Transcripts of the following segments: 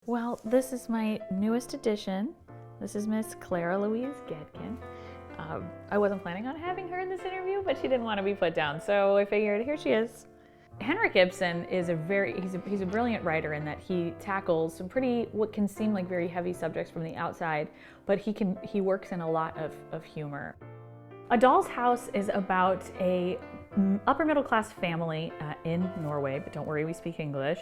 Well, this is my newest addition. This is Miss Clara Louise Gedkin. I wasn't planning on having her in this interview, but she didn't want to be put down, so I figured here she is. Henrik Ibsen is he's a brilliant writer in that he tackles some what can seem like very heavy subjects from the outside, but he works in a lot of humor. A Doll's House is about a upper middle class family in Norway, but don't worry, we speak English.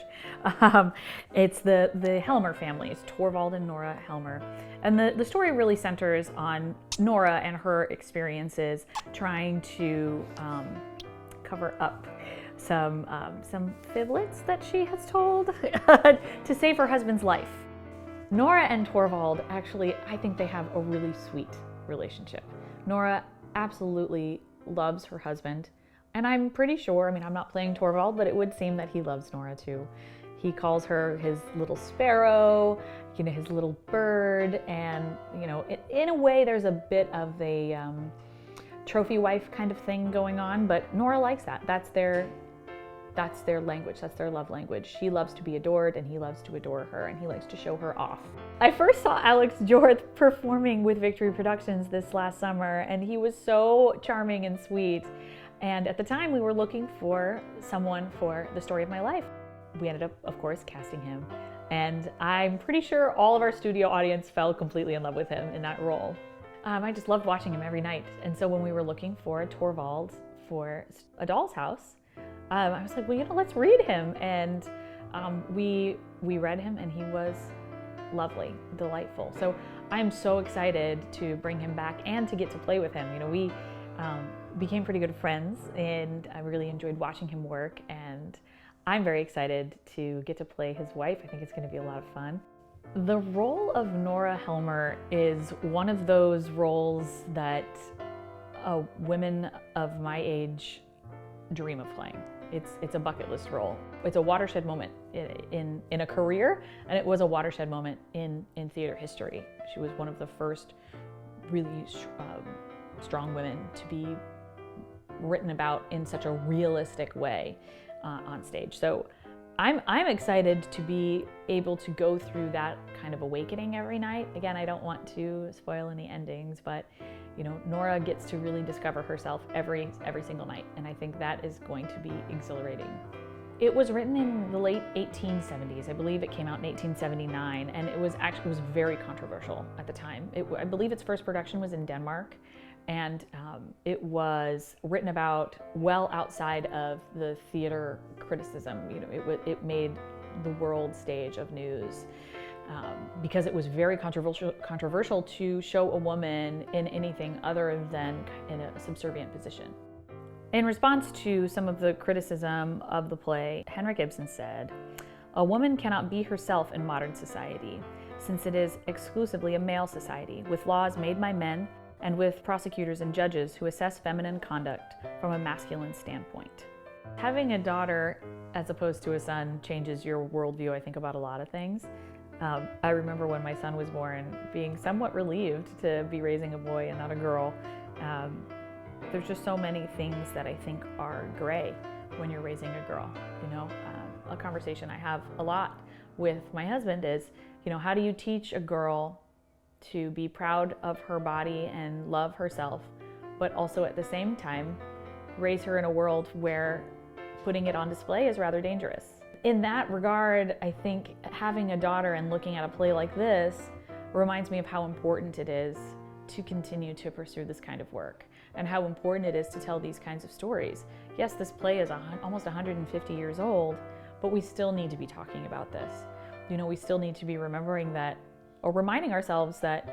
It's the Helmer family. It's Torvald and Nora Helmer. And the story really centers on Nora and her experiences trying to cover up some fiblets that she has told to save her husband's life. Nora and Torvald, actually, I think they have a really sweet relationship. Nora absolutely loves her husband, and I'm pretty sure, I'm not playing Torvald, but it would seem that he loves Nora too. He calls her his little sparrow, his little bird, and in a way there's a bit of a trophy wife kind of thing going on, but Nora likes that. That's their language, that's their love language. She loves to be adored and he loves to adore her, and he likes to show her off. I first saw Alex Jorth performing with Victory Productions this last summer, and he was so charming and sweet. And at the time we were looking for someone for The Story of My Life. We ended up, of course, casting him. And I'm pretty sure all of our studio audience fell completely in love with him in that role. I just loved watching him every night. And so when we were looking for Torvald for A Doll's House, I was like, well, let's read him. And we read him, and he was lovely, delightful. So I'm so excited to bring him back and to get to play with him. We became pretty good friends, and I really enjoyed watching him work. And I'm very excited to get to play his wife. I think it's going to be a lot of fun. The role of Nora Helmer is one of those roles that women of my age dream of playing. It's a bucket list role. It's a watershed moment in a career, and it was a watershed moment in theater history. She was one of the first really strong women to be written about in such a realistic way on stage. So I'm excited to be able to go through that kind of awakening every night. Again, I don't want to spoil any endings, but Nora gets to really discover herself every single night, and I think that is going to be exhilarating. It was written in the late 1870s. I believe it came out in 1879, and it was very controversial at the time. I believe its first production was in Denmark, and it was written about well outside of the theater criticism. It made the world stage of news. Because it was very controversial to show a woman in anything other than in a subservient position. In response to some of the criticism of the play, Henrik Ibsen said, "A woman cannot be herself in modern society, since it is exclusively a male society, with laws made by men and with prosecutors and judges who assess feminine conduct from a masculine standpoint." Having a daughter as opposed to a son changes your worldview, I think, about a lot of things. I remember when my son was born being somewhat relieved to be raising a boy and not a girl. There's just so many things that I think are gray when you're raising a girl. A conversation I have a lot with my husband is, how do you teach a girl to be proud of her body and love herself, but also at the same time raise her in a world where putting it on display is rather dangerous? In that regard, I think having a daughter and looking at a play like this reminds me of how important it is to continue to pursue this kind of work, and how important it is to tell these kinds of stories. Yes, this play is almost 150 years old, but we still need to be talking about this. We still need to be remembering that, or reminding ourselves that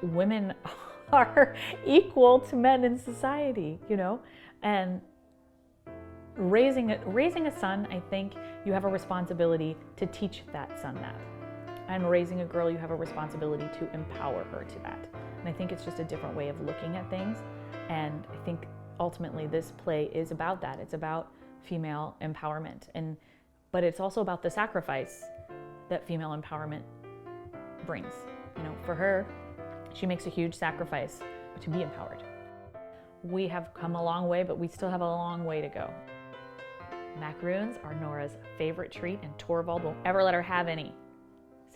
women are equal to men in society, and raising a son, I think you have a responsibility to teach that son that. And raising a girl, you have a responsibility to empower her to that. And I think it's just a different way of looking at things. And I think ultimately this play is about that. It's about female empowerment. But it's also about the sacrifice that female empowerment brings. For her, she makes a huge sacrifice to be empowered. We have come a long way, but we still have a long way to go. Macaroons are Nora's favorite treat, and Torvald won't ever let her have any.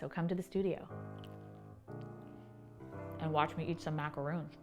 So come to the studio and watch me eat some macaroons.